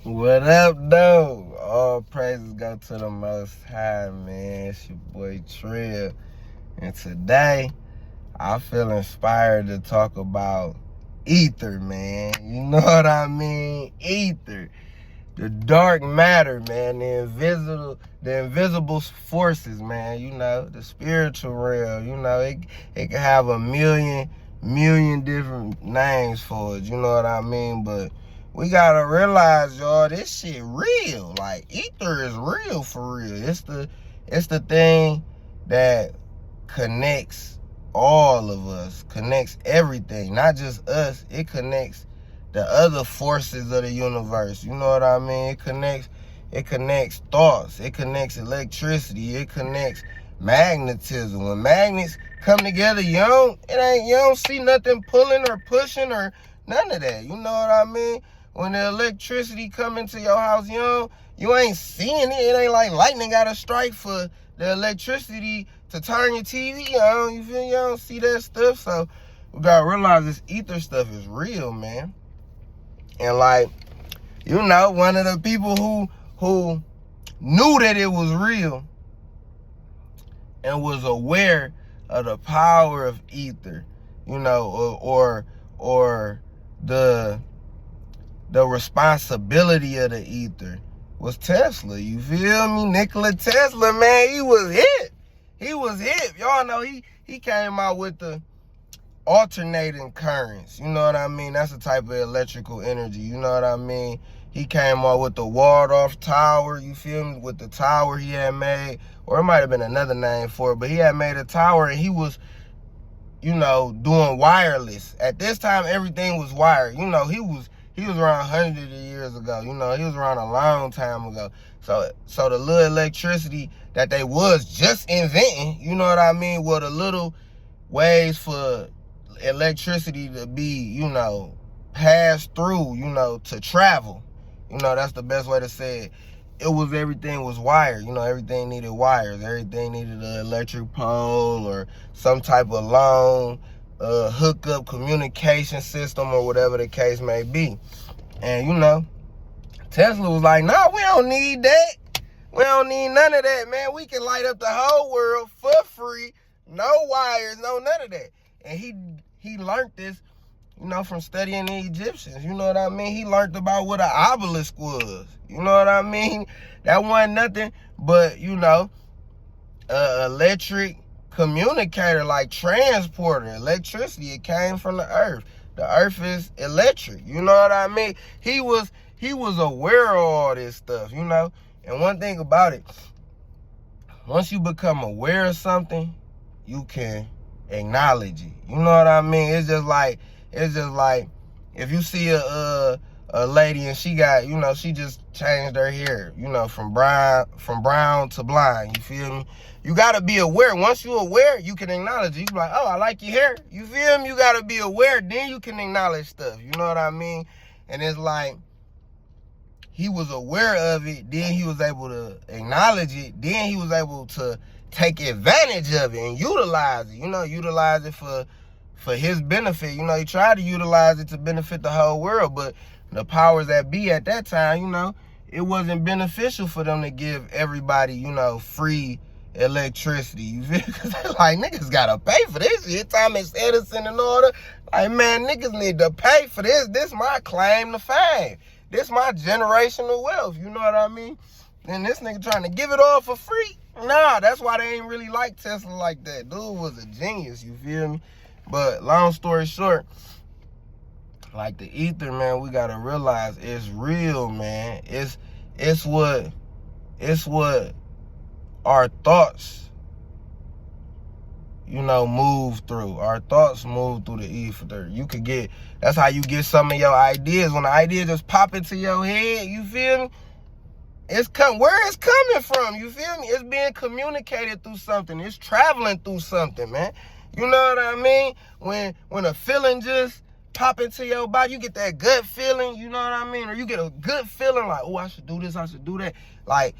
What up, though? All praises go to the Most High, man. It's your boy Trill. And today, I feel inspired to talk about ether, man. You know what I mean? Ether. The dark matter, man. The invisible forces, man. You know, the spiritual realm. You know, it can have a million different names for it. You know what I mean? But we gotta realize, y'all, this shit real. Like, ether is real for real. It's the thing that connects all of us, connects everything, not just us. It connects the other forces of the universe. You know what I mean? It connects thoughts. It connects electricity. It connects magnetism. When magnets come together, you don't see nothing pulling or pushing or none of that. You know what I mean? When the electricity come into your house, you ain't seeing it. It ain't like lightning got to strike for the electricity to turn your TV on. You feel? You don't see that stuff. So we gotta realize this ether stuff is real, man. And like, one of the people who knew that it was real and was aware of the power of ether, or the responsibility of the ether was Tesla. You feel me? Nikola Tesla, man, he was hip. He was hip. Y'all know he came out with the alternating currents. You know what I mean? That's a type of electrical energy. You know what I mean? He came out with the walled-off tower. You feel me? With the tower he had made, or it might have been another name for it, but he had made a tower and he was, doing wireless. At this time, everything was wired. He was around hundreds of years ago. He was around a long time ago. So the little electricity that they was just inventing, you know what I mean, were the little ways for electricity to be, passed through, to travel. That's the best way to say it. Everything was wired. Everything needed wires. Everything needed an electric pole or some type of long hookup communication system or whatever the case may be. And, Tesla was like, no, we don't need that. We don't need none of that, man. We can light up the whole world for free. No wires, no none of that. And he learned this, from studying the Egyptians. You know what I mean? He learned about what an obelisk was. You know what I mean? That wasn't nothing but, electric communicator, like transporter, electricity. It came from the earth. The earth is electric. You know what I mean? He was aware of all this stuff, And one thing about it, once you become aware of something, you can acknowledge it. You know what I mean? It's just like if you see a lady and she got, she just changed her hair, from brown to blonde. You feel me? You gotta be aware. Once you're aware, you can acknowledge it. You be like, oh, I like your hair. You feel me? You gotta be aware. Then you can acknowledge stuff. You know what I mean? And it's like, he was aware of it, then he was able to acknowledge it, then he was able to take advantage of it and utilize it, utilize it for his benefit. He tried to utilize it to benefit the whole world, but the powers that be at that time, it wasn't beneficial for them to give everybody, free electricity. You feel? Because they're like, niggas gotta pay for this shit. Thomas Edison and order. Like, man, niggas need to pay for this. This my claim to fame. This my generational wealth, you know what I mean? And this nigga trying to give it all for free? Nah, that's why they ain't really like Tesla like that. Dude was a genius, you feel me? But long story short, like the ether, man, we gotta realize it's real, man. It's what our thoughts, move through. Our thoughts move through the ether. That's how you get some of your ideas. When the idea just pop into your head, you feel me? Where it's coming from, you feel me? It's being communicated through something. It's traveling through something, man. You know what I mean? When a feeling just pop into your body, you get that gut feeling, you know what I mean? Or you get a good feeling like, oh, I should do this, I should do that. Like,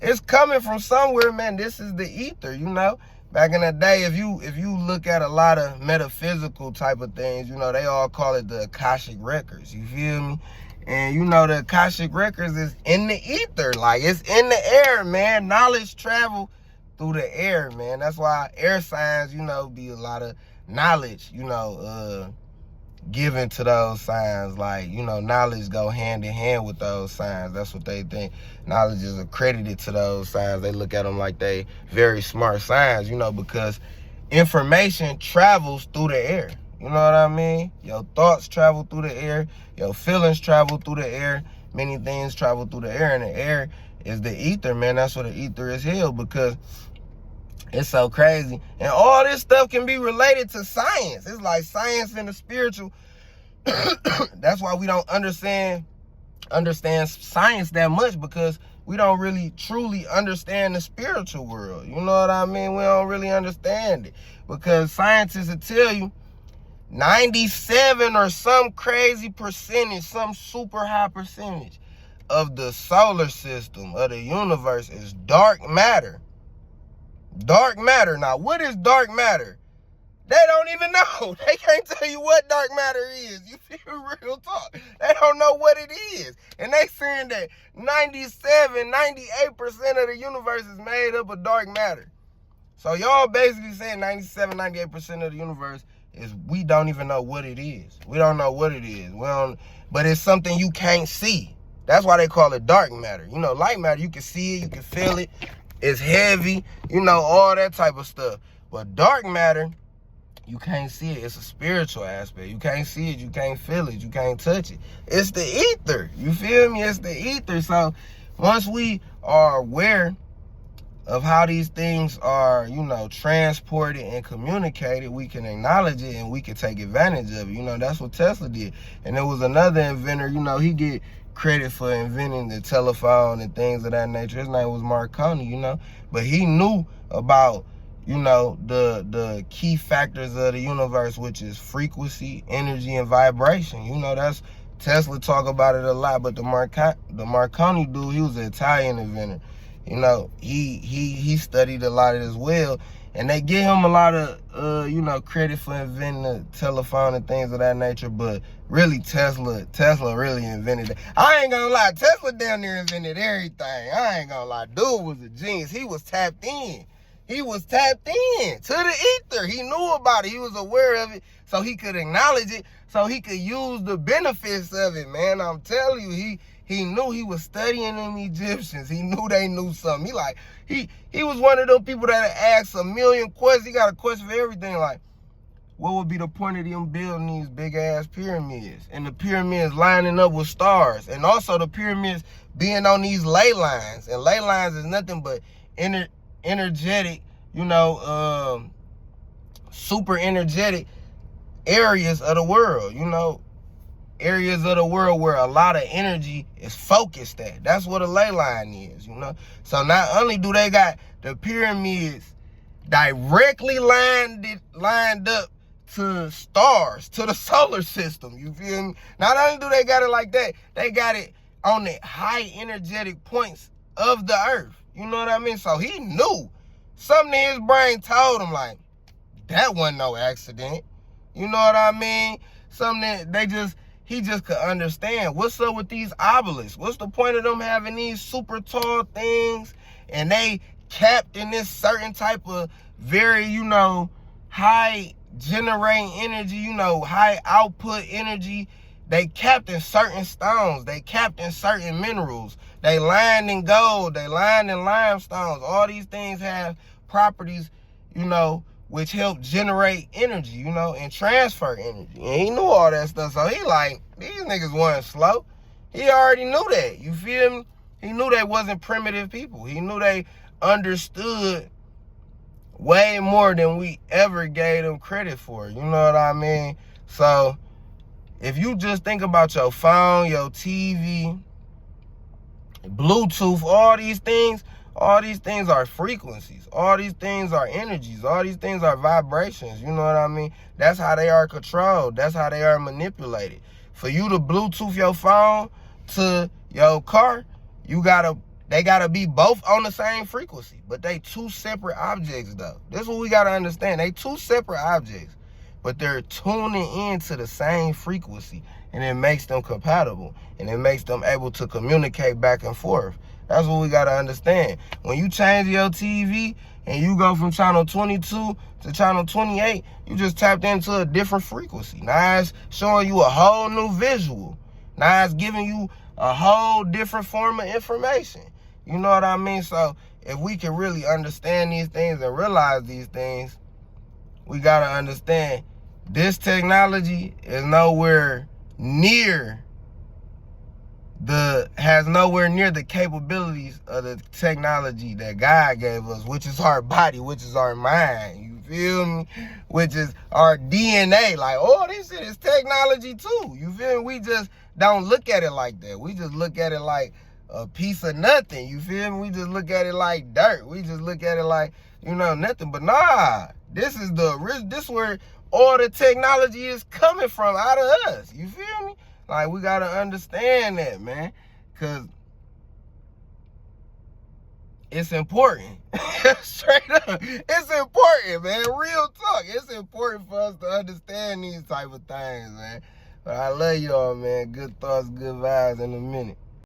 it's coming from somewhere, man. This is the ether, Back in the day, if you look at a lot of metaphysical type of things, they all call it the Akashic records, you feel me? And you know, the Akashic Records is in the ether. Like, it's in the air, man. Knowledge travel through the air, man. That's why air signs, you know, be a lot of knowledge, you know, given to those signs. Like, you know, knowledge go hand in hand with those signs. That's what they think. Knowledge is accredited to those signs. They look at them like they very smart signs, you know, because information travels through the air. You know what I mean? Your thoughts travel through the air. Your feelings travel through the air. Many things travel through the air, and the air is the ether, man. That's what the ether is held, because it's so crazy. And all this stuff can be related to science. It's like science and the spiritual. That's why we don't understand science that much, because we don't really truly understand the spiritual world. You know what I mean? We don't really understand it, because scientists will tell you 97 or some crazy percentage, some super high percentage of the solar system, of the universe, is dark matter. Dark matter. Now, what is dark matter? They don't even know. They can't tell you what dark matter is. You feel real talk. They don't know what it is. And they saying that 97, 98% of the universe is made up of dark matter. So y'all basically saying 97, 98% of the universe is, we don't even know what it is. We don't know what it is. But it's something you can't see. That's why they call it dark matter. You know, light matter, you can see it, you can feel it. It's heavy, you know, all that type of stuff. But dark matter, you can't see it. It's a spiritual aspect. You can't see it. You can't feel it. You can't touch it. It's the ether. You feel me? It's the ether. So once we are aware of how these things are, you know, transported and communicated, we can acknowledge it and we can take advantage of it. You know, that's what Tesla did. And there was another inventor, you know, he get credit for inventing the telephone and things of that nature. His name was Marconi, you know, but he knew about, you know, the key factors of the universe, which is frequency, energy, and vibration. You know, that's, Tesla talk about it a lot, but the Marconi dude, he was an Italian inventor. You know, he studied a lot as well, and they give him a lot of you know, credit for inventing the telephone and things of that nature. But really, Tesla really invented it. I ain't gonna lie, Tesla down there invented everything. I ain't gonna lie, dude was a genius. He was tapped in. He was tapped in to the ether. He knew about it. He was aware of it, so he could acknowledge it, so he could use the benefits of it, man. I'm telling you, he knew. He was studying them Egyptians. He knew they knew something. He was one of those people that asked a million questions. He got a question for everything. Like, what would be the point of them building these big ass pyramids? And the pyramids lining up with stars. And also the pyramids being on these ley lines. And ley lines is nothing but energetic, you know, super energetic areas of the world, you know. Areas of the world where a lot of energy is focused at. That's what a ley line is, you know. So not only do they got the pyramids directly lined up to stars, to the solar system, you feel me? Not only do they got it like that, they got it on the high energetic points of the earth. You know what I mean? So he knew. Something in his brain told him, like, that wasn't no accident. You know what I mean? Something that he just could understand. What's up with these obelisks? What's the point of them having these super tall things and they capped in this certain type of very, you know, high generating energy, you know, high output energy? They capped in certain stones. They capped in certain minerals. They lined in gold. They lined in limestones. All these things have properties, you know, which help generate energy, you know, and transfer energy. And he knew all that stuff. So he like, these niggas weren't slow. He already knew that. You feel me? He knew they wasn't primitive people. He knew they understood way more than we ever gave them credit for. You know what I mean? So if you just think about your phone, your TV, Bluetooth, all these things are frequencies. All these things are energies. All these things are vibrations. You know what I mean? That's how they are controlled. That's how they are manipulated. For you to Bluetooth your phone to your car, they gotta be both on the same frequency. But they two separate objects though. This is what we gotta understand. They two separate objects, but they're tuning into the same frequency and it makes them compatible, and it makes them able to communicate back and forth. That's what we gotta understand. When you change your TV and you go from channel 22 to channel 28, you just tapped into a different frequency. Now it's showing you a whole new visual. Now it's giving you a whole different form of information. You know what I mean? So if we can really understand these things and realize these things, we gotta understand this technology is nowhere near has nowhere near the capabilities of the technology that God gave us, which is our body, which is our mind. You feel me? Which is our DNA. Like, oh, this shit is technology too. You feel me? We just don't look at it like that. We just look at it like a piece of nothing. You feel me? We just look at it like dirt. We just look at it like, you know, nothing. But nah, this is where all the technology is coming from, out of us. You feel me? Like, we gotta understand that, man, because it's important. Straight up, it's important, man. Real talk. It's important for us to understand these type of things, man. But I love y'all, man. Good thoughts, good vibes in a minute.